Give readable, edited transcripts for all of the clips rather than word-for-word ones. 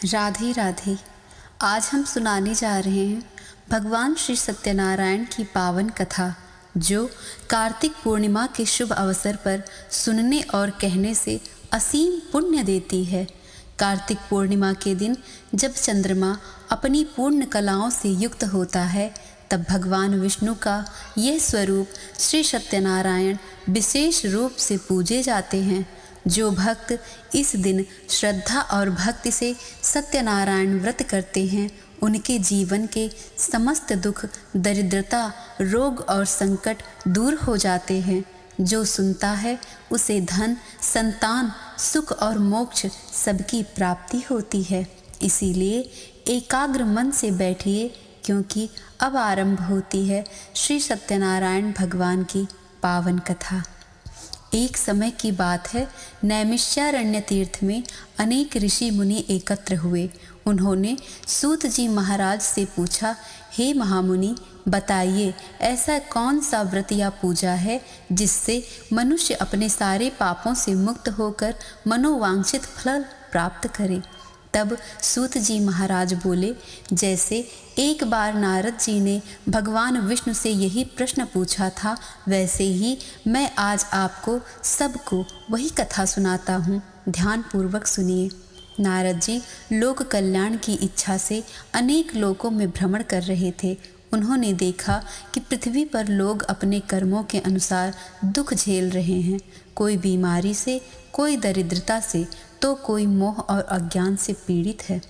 राधे राधे। आज हम सुनाने जा रहे हैं भगवान श्री सत्यनारायण की पावन कथा, जो कार्तिक पूर्णिमा के शुभ अवसर पर सुनने और कहने से असीम पुण्य देती है। कार्तिक पूर्णिमा के दिन जब चंद्रमा अपनी पूर्ण कलाओं से युक्त होता है, तब भगवान विष्णु का यह स्वरूप श्री सत्यनारायण विशेष रूप से पूजे जाते हैं। जो भक्त इस दिन श्रद्धा और भक्ति से सत्यनारायण व्रत करते हैं, उनके जीवन के समस्त दुख, दरिद्रता, रोग और संकट दूर हो जाते हैं। जो सुनता है उसे धन, संतान, सुख और मोक्ष सबकी प्राप्ति होती है। इसीलिए एकाग्र मन से बैठिए, क्योंकि अब आरंभ होती है श्री सत्यनारायण भगवान की पावन कथा। एक समय की बात है, नैमिषारण्य तीर्थ में अनेक ऋषि मुनि एकत्र हुए। उन्होंने सूत जी महाराज से पूछा, हे महामुनि, बताइए ऐसा कौन सा व्रत या पूजा है जिससे मनुष्य अपने सारे पापों से मुक्त होकर मनोवांछित फल प्राप्त करे। तब सूत जी महाराज बोले, जैसे एक बार नारद जी ने भगवान विष्णु से यही प्रश्न पूछा था, वैसे ही मैं आज आपको सबको वही कथा सुनाता हूँ। ध्यानपूर्वक सुनिए। नारद जी लोक कल्याण की इच्छा से अनेक लोकों में भ्रमण कर रहे थे। उन्होंने देखा कि पृथ्वी पर लोग अपने कर्मों के अनुसार दुख झेल रहे हैं। कोई बीमारी से, कोई दरिद्रता से, तो कोई मोह और अज्ञान से पीड़ित है।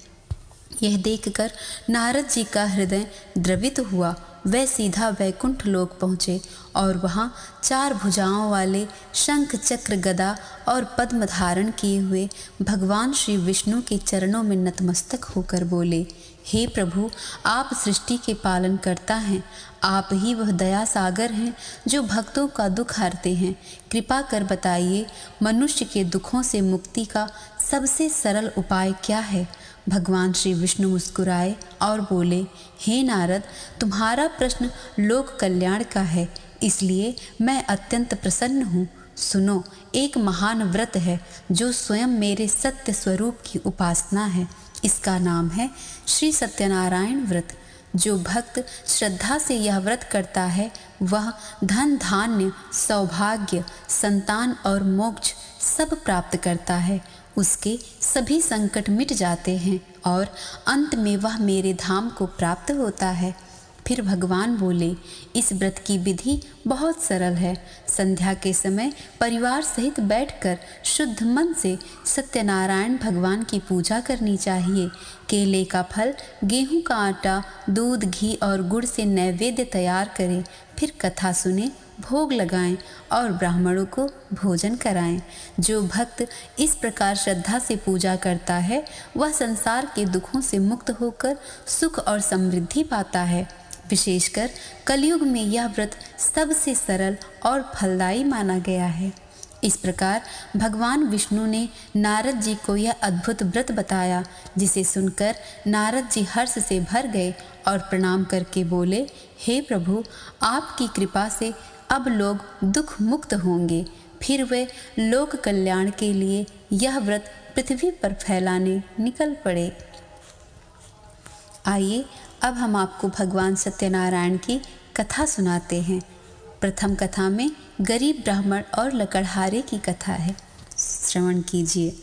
यह देखकर नारद जी का हृदय द्रवित हुआ। वे सीधा वैकुंठ लोक पहुँचे और वहाँ 4 भुजाओं वाले शंख, चक्र, गदा और पद्म धारण किए हुए भगवान श्री विष्णु के चरणों में नतमस्तक होकर बोले, हे प्रभु, आप सृष्टि के पालन करता हैं। आप ही वह दया सागर हैं जो भक्तों का दुख हरते हैं। कृपा कर बताइए, मनुष्य के दुखों से मुक्ति का सबसे सरल उपाय क्या है। भगवान श्री विष्णु मुस्कुराए और बोले, हे नारद, तुम्हारा प्रश्न लोक कल्याण का है, इसलिए मैं अत्यंत प्रसन्न हूँ। सुनो, एक महान व्रत है जो स्वयं मेरे सत्य स्वरूप की उपासना है। इसका नाम है श्री सत्यनारायण व्रत। जो भक्त श्रद्धा से यह व्रत करता है, वह धन, धान्य, सौभाग्य, संतान और मोक्ष सब प्राप्त करता है। उसके सभी संकट मिट जाते हैं और अंत में वह मेरे धाम को प्राप्त होता है। फिर भगवान बोले, इस व्रत की विधि बहुत सरल है। संध्या के समय परिवार सहित बैठकर शुद्ध मन से सत्यनारायण भगवान की पूजा करनी चाहिए। केले का फल, गेहूं का आटा, दूध, घी और गुड़ से नैवेद्य तैयार करें। फिर कथा सुने, भोग लगाएं और ब्राह्मणों को भोजन कराएं। जो भक्त इस प्रकार श्रद्धा से पूजा करता है, वह संसार के दुखों से मुक्त होकर सुख और समृद्धि पाता है। विशेषकर कलयुग में यह व्रत सबसे सरल और फलदायी माना गया है। इस प्रकार भगवान विष्णु ने नारद जी को यह अद्भुत व्रत बताया, जिसे सुनकर नारद जी हर्ष से भर गए और प्रणाम करके बोले, हे प्रभु, आपकी कृपा से अब लोग दुख मुक्त होंगे। फिर वे लोक कल्याण के लिए यह व्रत पृथ्वी पर फैलाने निकल पड़े। आइए अब हम आपको भगवान सत्यनारायण की कथा सुनाते हैं। प्रथम कथा में गरीब ब्राह्मण और लकड़हारे की कथा है। श्रवण कीजिए।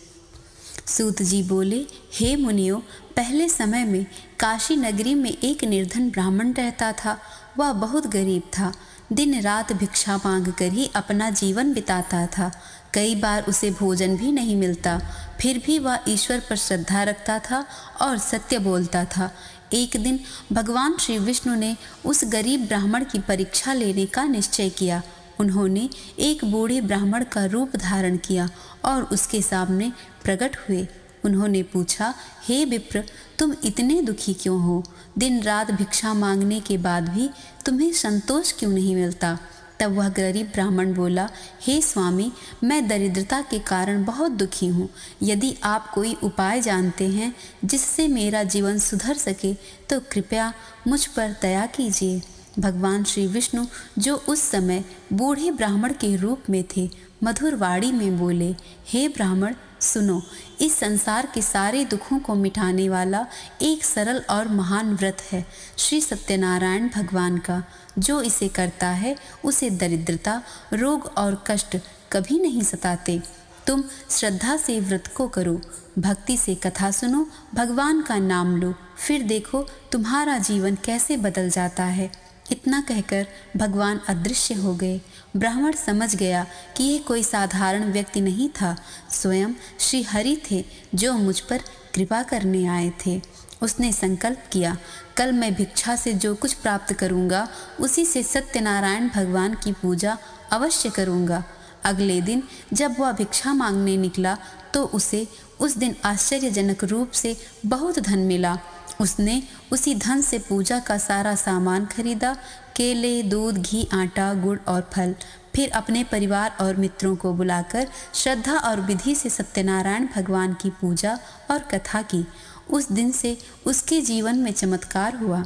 सूत जी बोले, हे मुनियों, पहले समय में काशी नगरी में एक निर्धन ब्राह्मण रहता था। वह बहुत गरीब था। दिन रात भिक्षा मांग कर ही अपना जीवन बिताता था। कई बार उसे भोजन भी नहीं मिलता, फिर भी वह ईश्वर पर श्रद्धा रखता था और सत्य बोलता था। एक दिन भगवान श्री विष्णु ने उस गरीब ब्राह्मण की परीक्षा लेने का निश्चय किया। उन्होंने एक बूढ़े ब्राह्मण का रूप धारण किया और उसके सामने प्रकट हुए। उन्होंने पूछा, हे विप्र, तुम इतने दुखी क्यों हो? दिन रात भिक्षा मांगने के बाद भी तुम्हें संतोष क्यों नहीं मिलता? तब वह गरीब ब्राह्मण बोला, हे स्वामी, मैं दरिद्रता के कारण बहुत दुखी हूँ। यदि आप कोई उपाय जानते हैं जिससे मेरा जीवन सुधर सके, तो कृपया मुझ पर दया कीजिए। भगवान श्री विष्णु, जो उस समय बूढ़े ब्राह्मण के रूप में थे, मधुर वाणी में बोले, हे ब्राह्मण सुनो, इस संसार के सारे दुखों को मिटाने वाला एक सरल और महान व्रत है श्री सत्यनारायण भगवान का। जो इसे करता है उसे दरिद्रता, रोग और कष्ट कभी नहीं सताते। तुम श्रद्धा से व्रत को करो, भक्ति से कथा सुनो, भगवान का नाम लो, फिर देखो तुम्हारा जीवन कैसे बदल जाता है। इतना कहकर भगवान अदृश्य हो गए। ब्राह्मण समझ गया कि यह कोई साधारण व्यक्ति नहीं था, स्वयं श्री हरि थे जो मुझ पर कृपा करने आए थे। उसने संकल्प किया, कल मैं भिक्षा से जो कुछ प्राप्त करूंगा उसी से सत्यनारायण भगवान की पूजा अवश्य करूंगा। अगले दिन जब वह भिक्षा मांगने निकला तो उसे उस दिन आश्चर्यजनक रूप से बहुत धन मिला। उसने उसी धन से पूजा का सारा सामान खरीदा, केले, दूध, घी, आटा, गुड़ और फल। फिर अपने परिवार और मित्रों को बुलाकर श्रद्धा और विधि से सत्यनारायण भगवान की पूजा और कथा की। उस दिन से उसके जीवन में चमत्कार हुआ।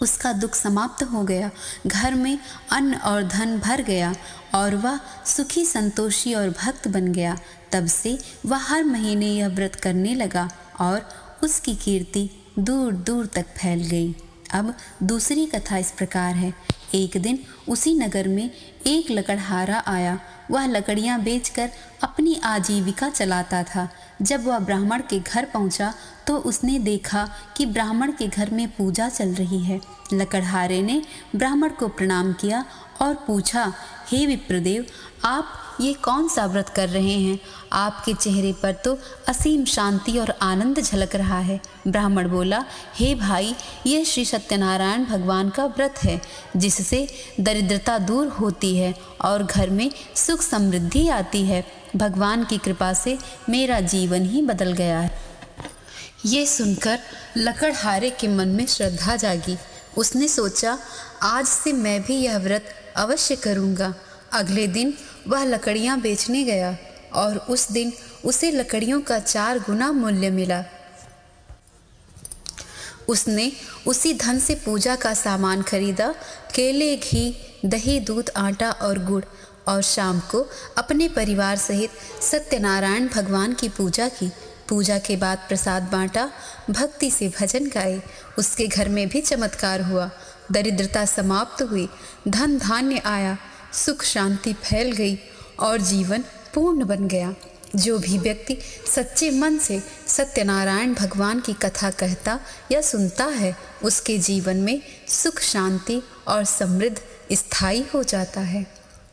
उसका दुख समाप्त हो गया, घर में अन्न और धन भर गया और वह सुखी, संतोषी और भक्त बन गया। तब से वह हर महीने यह व्रत करने लगा और उसकी कीर्ति दूर दूर तक फैल गई। अब दूसरी कथा इस प्रकार है। एक दिन उसी नगर में एक लकड़हारा आया। वह लकड़ियां बेचकर अपनी आजीविका चलाता था। जब वह ब्राह्मण के घर पहुंचा तो उसने देखा कि ब्राह्मण के घर में पूजा चल रही है। लकड़हारे ने ब्राह्मण को प्रणाम किया और पूछा, हे विप्रदेव, आप ये कौन सा व्रत कर रहे हैं? आपके चेहरे पर तो असीम शांति और आनंद झलक रहा है। ब्राह्मण बोला, हे भाई, यह श्री सत्यनारायण भगवान का व्रत है जिससे दरिद्रता दूर होती है और घर में सुख समृद्धि आती है। भगवान की कृपा से मेरा जीवन ही बदल गया है। ये सुनकर लकड़हारे के मन में श्रद्धा जागी। उसने सोचा, आज से मैं भी यह व्रत अवश्य करूँगा। अगले दिन वह लकड़ियाँ बेचने गया और उस दिन उसे लकड़ियों का 4 गुना मूल्य मिला। उसने उसी धन से पूजा का सामान खरीदा, केले, घी, दही, दूध, आटा और गुड़, और शाम को अपने परिवार सहित सत्यनारायण भगवान की पूजा की। पूजा के बाद प्रसाद बांटा, भक्ति से भजन गाए। उसके घर में भी चमत्कार हुआ। दरिद्रता समाप्त हुई, धन धान्य आया, सुख शांति फैल गई और जीवन पूर्ण बन गया। जो भी व्यक्ति सच्चे मन से सत्यनारायण भगवान की कथा कहता या सुनता है, उसके जीवन में सुख शांति और समृद्धि स्थायी हो जाता है।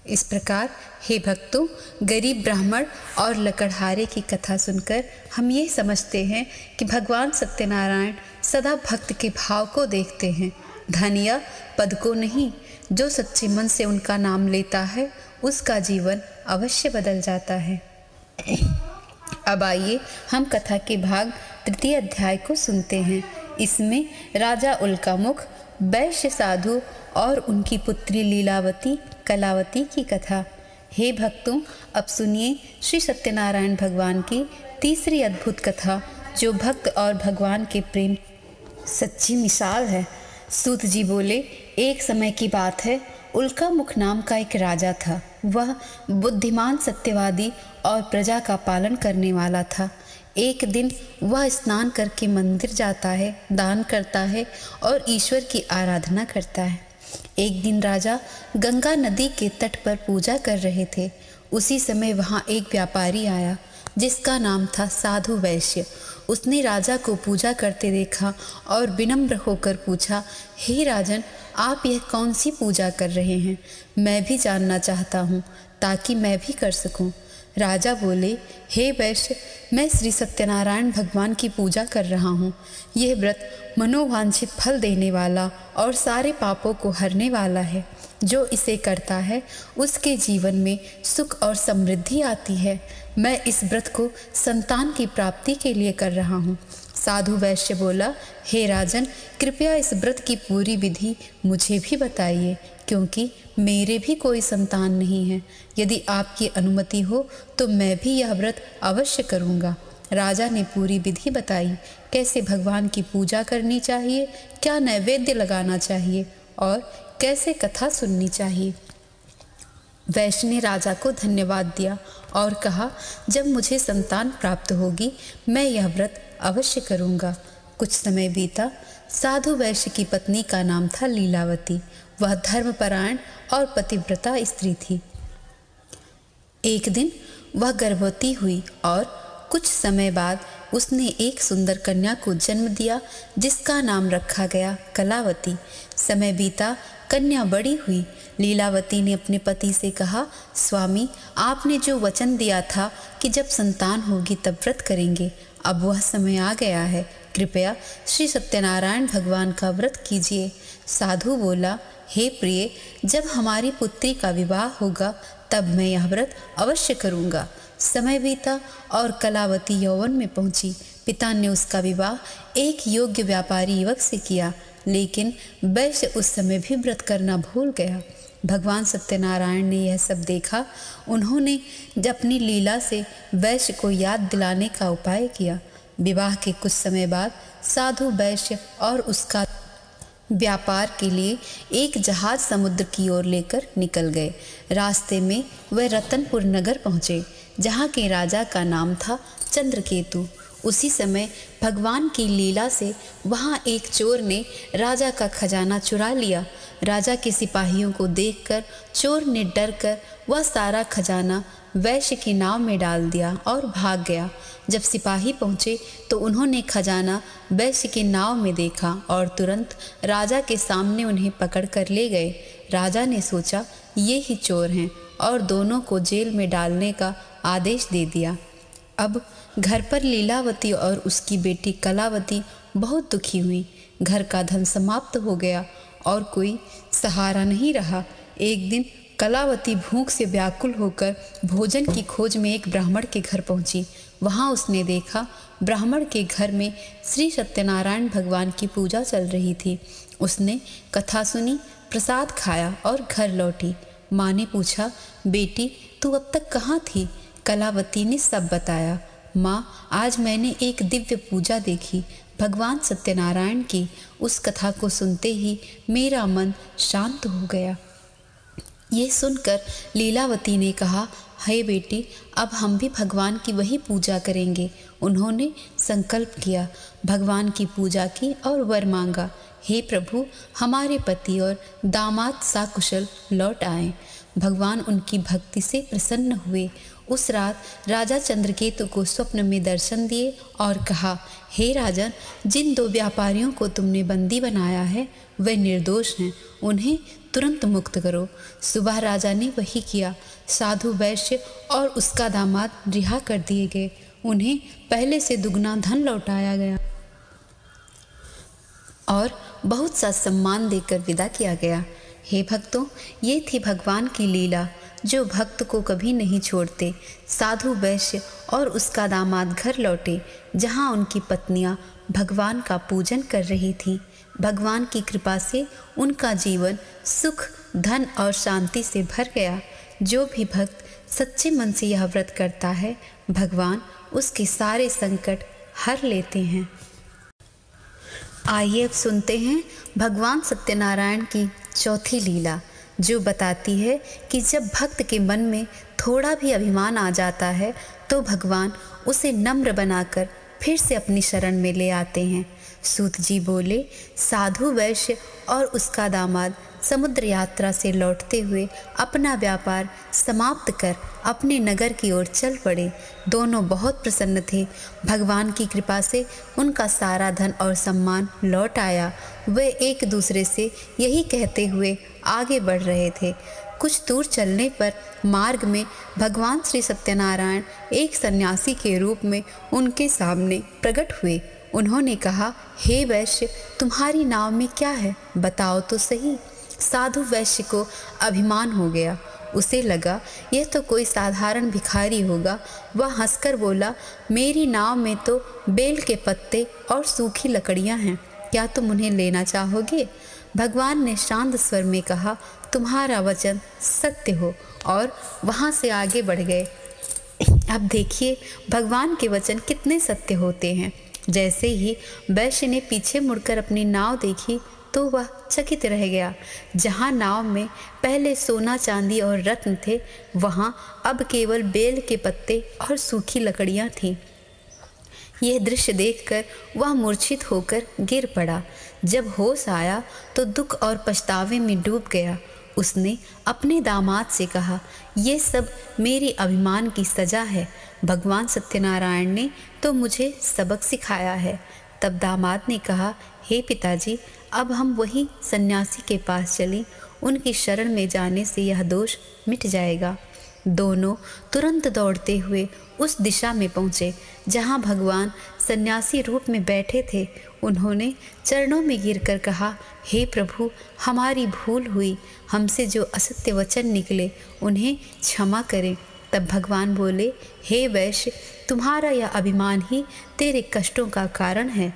इस प्रकार हे भक्तों, गरीब ब्राह्मण और लकड़हारे की कथा सुनकर हम ये समझते हैं कि भगवान सत्यनारायण सदा भक्त के भाव को देखते हैं, धन या पद को नहीं। जो सच्चे मन से उनका नाम लेता है उसका जीवन अवश्य बदल जाता है। अब आइए हम कथा के भाग 3 अध्याय को सुनते हैं। इसमें राजा उल्कामुख, वैश्य साधु और उनकी पुत्री लीलावती कलावती की कथा। हे भक्तों, अब सुनिए श्री सत्यनारायण भगवान की तीसरी अद्भुत कथा, जो भक्त और भगवान के प्रेम सच्ची मिसाल है। सूत जी बोले, एक समय की बात है, उल्कामुख नाम का एक राजा था। वह बुद्धिमान, सत्यवादी और प्रजा का पालन करने वाला था। एक दिन वह स्नान करके मंदिर जाता है, दान करता है और ईश्वर की आराधना करता है। एक दिन राजा गंगा नदी के तट पर पूजा कर रहे थे। उसी समय वहाँ एक व्यापारी आया जिसका नाम था साधु वैश्य। उसने राजा को पूजा करते देखा और विनम्र होकर पूछा, हे राजन, आप यह कौन सी पूजा कर रहे हैं? मैं भी जानना चाहता हूँ ताकि मैं भी कर सकूँ। राजा बोले, हे वैश्य, मैं श्री सत्यनारायण भगवान की पूजा कर रहा हूँ। यह व्रत मनोवांछित फल देने वाला और सारे पापों को हरने वाला है। जो इसे करता है उसके जीवन में सुख और समृद्धि आती है। मैं इस व्रत को संतान की प्राप्ति के लिए कर रहा हूँ। साधु वैश्य बोला, हे राजन, कृपया इस व्रत की पूरी विधि मुझे भी बताइए, क्योंकि मेरे भी कोई संतान नहीं है। यदि आपकी अनुमति हो तो मैं भी यह व्रत अवश्य करूँगा। राजा ने पूरी विधि बताई, कैसे भगवान की पूजा करनी चाहिए, क्या नैवेद्य लगाना चाहिए और कैसे कथा सुननी चाहिए। वैश्य ने राजा को धन्यवाद दिया और कहा, जब मुझे संतान प्राप्त होगी मैं यह व्रत अवश्य करूँगा। कुछ समय बीता। साधु वैश्य की पत्नी का नाम था लीलावती। वह धर्मपरायण और पतिव्रता स्त्री थी। एक दिन वह गर्भवती हुई और कुछ समय बाद उसने एक सुंदर कन्या को जन्म दिया, जिसका नाम रखा गया कलावती। समय बीता, कन्या बड़ी हुई। लीलावती ने अपने पति से कहा, स्वामी, आपने जो वचन दिया था कि जब संतान होगी तब व्रत करेंगे, अब वह समय आ गया है। कृपया श्री सत्यनारायण भगवान का व्रत कीजिए। साधु बोला, हे प्रिय, जब हमारी पुत्री का विवाह होगा तब मैं यह व्रत अवश्य करूँगा। समय बीता और कलावती यौवन में पहुंची। पिता ने उसका विवाह एक योग्य व्यापारी युवक से किया, लेकिन वैश्य उस समय भी व्रत करना भूल गया। भगवान सत्यनारायण ने यह सब देखा। उन्होंने अपनी लीला से वैश्य को याद दिलाने का उपाय किया। विवाह के कुछ समय बाद साधु वैश्य और उसका व्यापार के लिए एक जहाज समुद्र की ओर लेकर निकल गए। रास्ते में वे रतनपुर नगर पहुँचे, जहाँ के राजा का नाम था चंद्रकेतु। उसी समय भगवान की लीला से वहाँ एक चोर ने राजा का खजाना चुरा लिया। राजा के सिपाहियों को देखकर चोर ने डरकर वह सारा खजाना वैश्य की नाव में डाल दिया और भाग गया। जब सिपाही पहुँचे तो उन्होंने खजाना वैश्य की नाव में देखा और तुरंत राजा के सामने उन्हें पकड़ कर ले गए। राजा ने सोचा ये ही चोर हैं और दोनों को जेल में डालने का आदेश दे दिया। अब घर पर लीलावती और उसकी बेटी कलावती बहुत दुखी हुई। घर का धन समाप्त हो गया और कोई सहारा नहीं रहा। एक दिन कलावती भूख से व्याकुल होकर भोजन की खोज में एक ब्राह्मण के घर पहुंची। वहां उसने देखा ब्राह्मण के घर में श्री सत्यनारायण भगवान की पूजा चल रही थी। उसने कथा सुनी, प्रसाद खाया और घर लौटी। माँ ने पूछा, बेटी तू अब तक कहाँ थी? कलावती ने सब बताया। माँ, आज मैंने एक दिव्य पूजा देखी, भगवान सत्यनारायण की। उस कथा को सुनते ही मेरा मन शांत हो गया। ये सुनकर लीलावती ने कहा, हे बेटी, अब हम भी भगवान की वही पूजा करेंगे। उन्होंने संकल्प किया, भगवान की पूजा की और वर मांगा, हे प्रभु, हमारे पति और दामाद साकुशल लौट आए। भगवान उनकी भक्ति से प्रसन्न हुए। उस रात राजा चंद्रकेतु को स्वप्न में दर्शन दिए और कहा, हे राजन, जिन दो व्यापारियों को तुमने बंदी बनाया है वे निर्दोष हैं, उन्हें तुरंत मुक्त करो। सुबह राजा ने वही किया। साधु वैश्य और उसका दामाद रिहा कर दिए गए। उन्हें पहले से दुगना धन लौटाया गया और बहुत सा सम्मान देकर विदा किया गया। हे भक्तों, ये थी भगवान की लीला जो भक्त को कभी नहीं छोड़ते। साधु वैश्य और उसका दामाद घर लौटे, जहाँ उनकी पत्नियाँ भगवान का पूजन कर रही थीं। भगवान की कृपा से उनका जीवन सुख, धन और शांति से भर गया। जो भी भक्त सच्चे मन से यह व्रत करता है, भगवान उसके सारे संकट हर लेते हैं। आइए अब सुनते हैं भगवान सत्यनारायण की चौथी लीला, जो बताती है कि जब भक्त के मन में थोड़ा भी अभिमान आ जाता है तो भगवान उसे नम्र बनाकर फिर से अपनी शरण में ले आते हैं। सूत जी बोले, साधु वैश्य और उसका दामाद समुद्र यात्रा से लौटते हुए अपना व्यापार समाप्त कर अपने नगर की ओर चल पड़े। दोनों बहुत प्रसन्न थे। भगवान की कृपा से उनका सारा धन और सम्मान लौट आया। वे एक दूसरे से यही कहते हुए आगे बढ़ रहे थे। कुछ दूर चलने पर मार्ग में भगवान श्री सत्यनारायण एक सन्यासी के रूप में उनके सामने प्रकट हुए। उन्होंने कहा, हे वैश्य, तुम्हारी नाव में क्या है, बताओ तो सही। साधु वैश्य को अभिमान हो गया। उसे लगा यह तो कोई साधारण भिखारी होगा। वह हंसकर बोला, मेरी नाव में तो बेल के पत्ते और सूखी लकड़ियां हैं, क्या तुम उन्हें लेना चाहोगे? भगवान ने शांत स्वर में कहा, तुम्हारा वचन सत्य हो, और वहाँ से आगे बढ़ गए। अब देखिए भगवान के वचन कितने सत्य होते हैं। जैसे ही वैश्य ने पीछे मुड़कर अपनी नाव देखी तो वह चकित रह गया। जहाँ नाव में पहले सोना चांदी और रत्न थे, वहाँ अब केवल बेल के पत्ते और सूखी लकड़ियाँ थीं। यह दृश्य देखकर वह मूर्छित होकर गिर पड़ा। जब होश आया तो दुख और पछतावे में डूब गया। उसने अपने दामाद से कहा, यह सब मेरी अभिमान की सजा है। भगवान सत्यनारायण ने तो मुझे सबक सिखाया है। तब दामाद ने कहा, हे पिताजी, अब हम वही सन्यासी के पास चलें। उनकी शरण में जाने से यह दोष मिट जाएगा। दोनों तुरंत दौड़ते हुए उस दिशा में पहुँचे जहाँ भगवान सन्यासी रूप में बैठे थे। उन्होंने चरणों में गिरकर कहा, हे प्रभु, हमारी भूल हुई। हमसे जो असत्य वचन निकले उन्हें क्षमा करें। तब भगवान बोले, हे वैश्य, तुम्हारा यह अभिमान ही तेरे कष्टों का कारण है।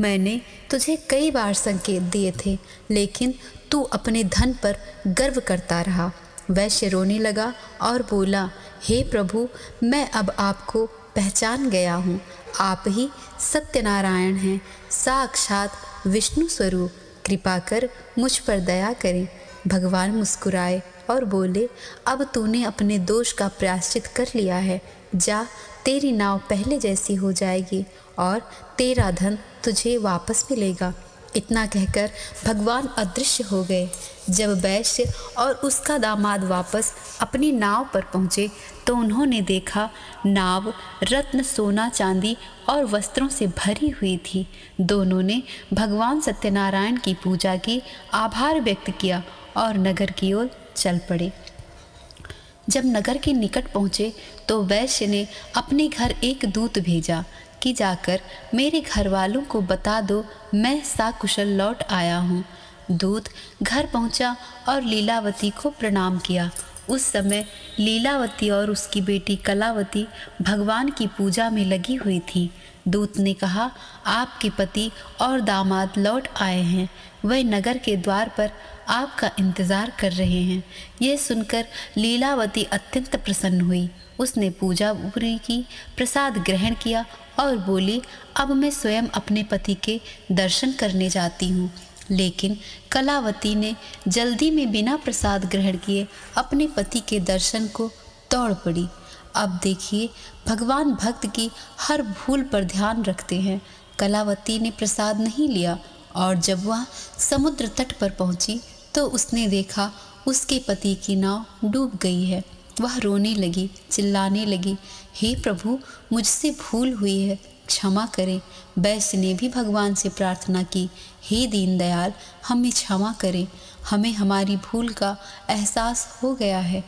मैंने तुझे कई बार संकेत दिए थे, लेकिन तू अपने धन पर गर्व करता रहा। वैश्य रोने लगा और बोला, हे प्रभु, मैं अब आपको पहचान गया हूँ। आप ही सत्यनारायण हैं, साक्षात विष्णु स्वरूप। कृपा कर मुझ पर दया करें। भगवान मुस्कुराए और बोले, अब तूने अपने दोष का प्रायश्चित कर लिया है। जा, तेरी नाव पहले जैसी हो जाएगी और तेरा धन तुझे वापस मिलेगा। इतना कहकर भगवान अदृश्य हो गए। जब वैश्य और उसका दामाद वापस अपनी नाव पर पहुँचे तो उन्होंने देखा नाव रत्न, सोना, चांदी और वस्त्रों से भरी हुई थी। दोनों ने भगवान सत्यनारायण की पूजा की, आभार व्यक्त किया और नगर की ओर चल पड़े। जब नगर के निकट पहुँचे तो वैश्य ने अपने घर एक दूत भेजा कि जाकर मेरे घर वालों को बता दो, मैं सकुशल लौट आया हूँ। दूत घर पहुँचा और लीलावती को प्रणाम किया। उस समय लीलावती और उसकी बेटी कलावती भगवान की पूजा में लगी हुई थी। दूत ने कहा, आपके पति और दामाद लौट आए हैं। वह नगर के द्वार पर आपका इंतज़ार कर रहे हैं। यह सुनकर लीलावती अत्यंत प्रसन्न हुई। उसने पूजा पूरी की, प्रसाद ग्रहण किया और बोली, अब मैं स्वयं अपने पति के दर्शन करने जाती हूँ। लेकिन कलावती ने जल्दी में बिना प्रसाद ग्रहण किए अपने पति के दर्शन को दौड़ पड़ी। अब देखिए, भगवान भक्त की हर भूल पर ध्यान रखते हैं। कलावती ने प्रसाद नहीं लिया और जब वह समुद्र तट पर पहुंची तो उसने देखा उसके पति की नाव डूब गई है। वह रोने लगी, चिल्लाने लगी, हे प्रभु, मुझसे भूल हुई है, क्षमा करें। वैश्य ने भी भगवान से प्रार्थना की, हे दीनदयाल, हमें क्षमा करें, हमें हमारी भूल का एहसास हो गया है।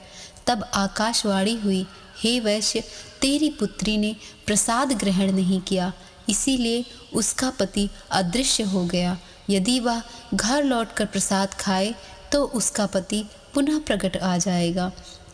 तब आकाशवाणी हुई, हे वैश्य, तेरी पुत्री ने प्रसाद ग्रहण नहीं किया, इसीलिए उसका पति अदृश्य हो गया। यदि वह घर लौटकर प्रसाद खाए तो उसका पति पुनः प्रकट आ जाएगा।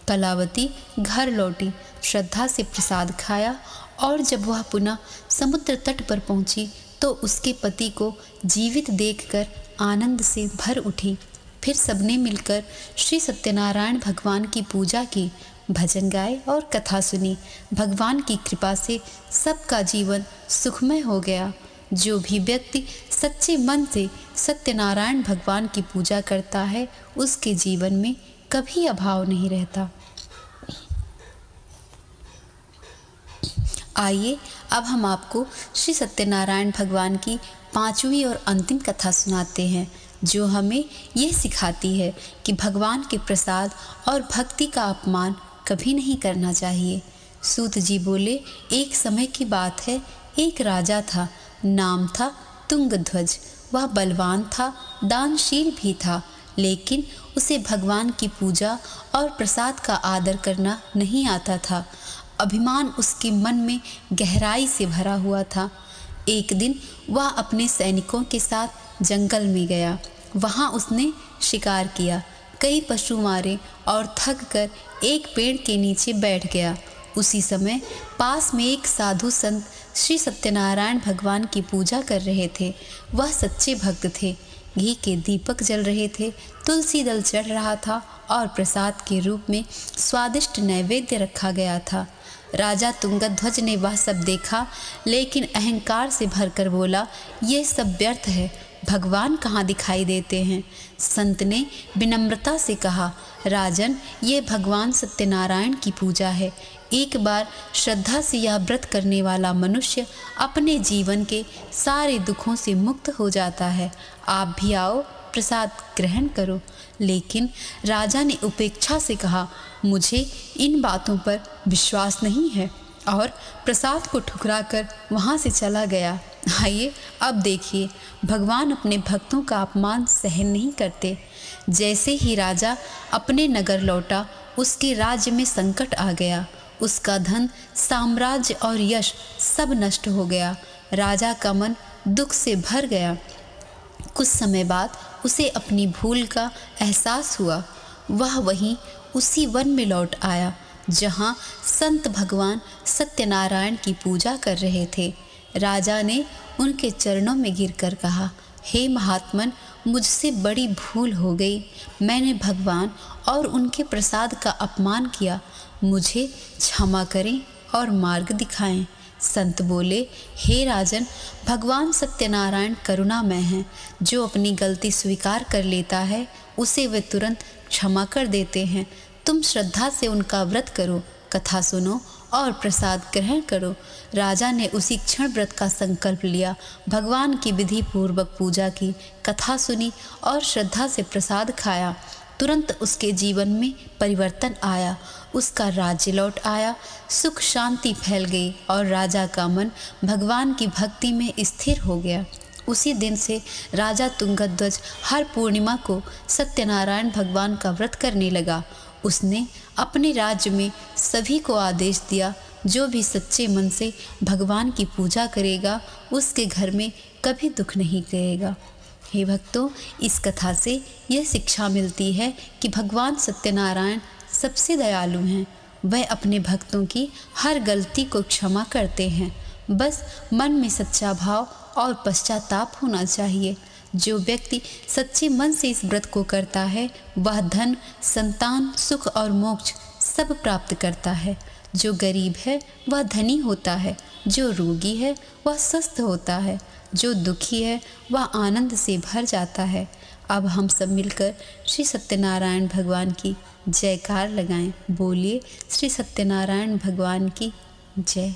कलावती घर लौटी, श्रद्धा से प्रसाद खाया और जब वह पुनः समुद्र तट पर पहुंची तो उसके पति को जीवित देखकर आनंद से भर उठी। फिर सबने मिलकर श्री सत्यनारायण भगवान की पूजा की, भजन गाए और कथा सुनी। भगवान की कृपा से सबका जीवन सुखमय हो गया। जो भी व्यक्ति सच्चे मन से सत्यनारायण भगवान की पूजा करता है, उसके जीवन में कभी अभाव नहीं रहता। आइए अब हम आपको श्री सत्यनारायण भगवान की 5वीं और अंतिम कथा सुनाते हैं, जो हमें यह सिखाती है कि भगवान के प्रसाद और भक्ति का अपमान कभी नहीं करना चाहिए। सूत जी बोले, एक समय की बात है, एक राजा था, नाम था तुंगध्वज। वह बलवान था, दानशील भी था, लेकिन उसे भगवान की पूजा और प्रसाद का आदर करना नहीं आता था। अभिमान उसके मन में गहराई से भरा हुआ था। एक दिन वह अपने सैनिकों के साथ जंगल में गया। वहाँ उसने शिकार किया, कई पशु मारे और थक कर एक पेड़ के नीचे बैठ गया। उसी समय पास में एक साधु संत श्री सत्यनारायण भगवान की पूजा कर रहे थे। वह सच्चे भक्त थे। घी के दीपक जल रहे थे, तुलसी दल चढ़ रहा था और प्रसाद के रूप में स्वादिष्ट नैवेद्य रखा गया था। राजा तुंगध्वज ने वह सब देखा, लेकिन अहंकार से भरकर बोला, यह सब व्यर्थ है, भगवान कहाँ दिखाई देते हैं। संत ने विनम्रता से कहा, राजन, ये भगवान सत्यनारायण की पूजा है। एक बार श्रद्धा से यह व्रत करने वाला मनुष्य अपने जीवन के सारे दुखों से मुक्त हो जाता है। आप भी आओ, प्रसाद ग्रहण करो। लेकिन राजा ने उपेक्षा से कहा, मुझे इन बातों पर विश्वास नहीं है, और प्रसाद को ठुकराकर वहाँ से चला गया। आइए अब देखिए, भगवान अपने भक्तों का अपमान सहन नहीं करते। जैसे ही राजा अपने नगर लौटा, उसके राज्य में संकट आ गया। उसका धन, साम्राज्य और यश सब नष्ट हो गया। राजा का मन दुख से भर गया। कुछ समय बाद उसे अपनी भूल का एहसास हुआ। वह वहीं उसी वन में लौट आया जहाँ संत भगवान सत्यनारायण की पूजा कर रहे थे। राजा ने उनके चरणों में गिरकर कहा, हे महात्मन, मुझसे बड़ी भूल हो गई। मैंने भगवान और उनके प्रसाद का अपमान किया। मुझे क्षमा करें और मार्ग दिखाएं। संत बोले, हे राजन, भगवान सत्यनारायण करुणामय हैं। जो अपनी गलती स्वीकार कर लेता है, उसे वे तुरंत क्षमा कर देते हैं। तुम श्रद्धा से उनका व्रत करो, कथा सुनो और प्रसाद ग्रहण करो। राजा ने उसी क्षण व्रत का संकल्प लिया, भगवान की विधि पूर्वक पूजा की, कथा सुनी और श्रद्धा से प्रसाद खाया। तुरंत उसके जीवन में परिवर्तन आया। उसका राज्य लौट आया, सुख शांति फैल गई और राजा का मन भगवान की भक्ति में स्थिर हो गया। उसी दिन से राजा तुंगध्वज हर पूर्णिमा को सत्यनारायण भगवान का व्रत करने लगा। उसने अपने राज्य में सभी को आदेश दिया, जो भी सच्चे मन से भगवान की पूजा करेगा, उसके घर में कभी दुख नहीं रहेगा। हे भक्तों, इस कथा से यह शिक्षा मिलती है कि भगवान सत्यनारायण सबसे दयालु हैं। वह अपने भक्तों की हर गलती को क्षमा करते हैं। बस मन में सच्चा भाव और पश्चाताप होना चाहिए। जो व्यक्ति सच्चे मन से इस व्रत को करता है, वह धन, संतान, सुख और मोक्ष सब प्राप्त करता है। जो गरीब है वह धनी होता है, जो रोगी है वह स्वस्थ होता है, जो दुखी है वह आनंद से भर जाता है। अब हम सब मिलकर श्री सत्यनारायण भगवान की जयकार लगाएं। बोलिए श्री सत्यनारायण भगवान की जय।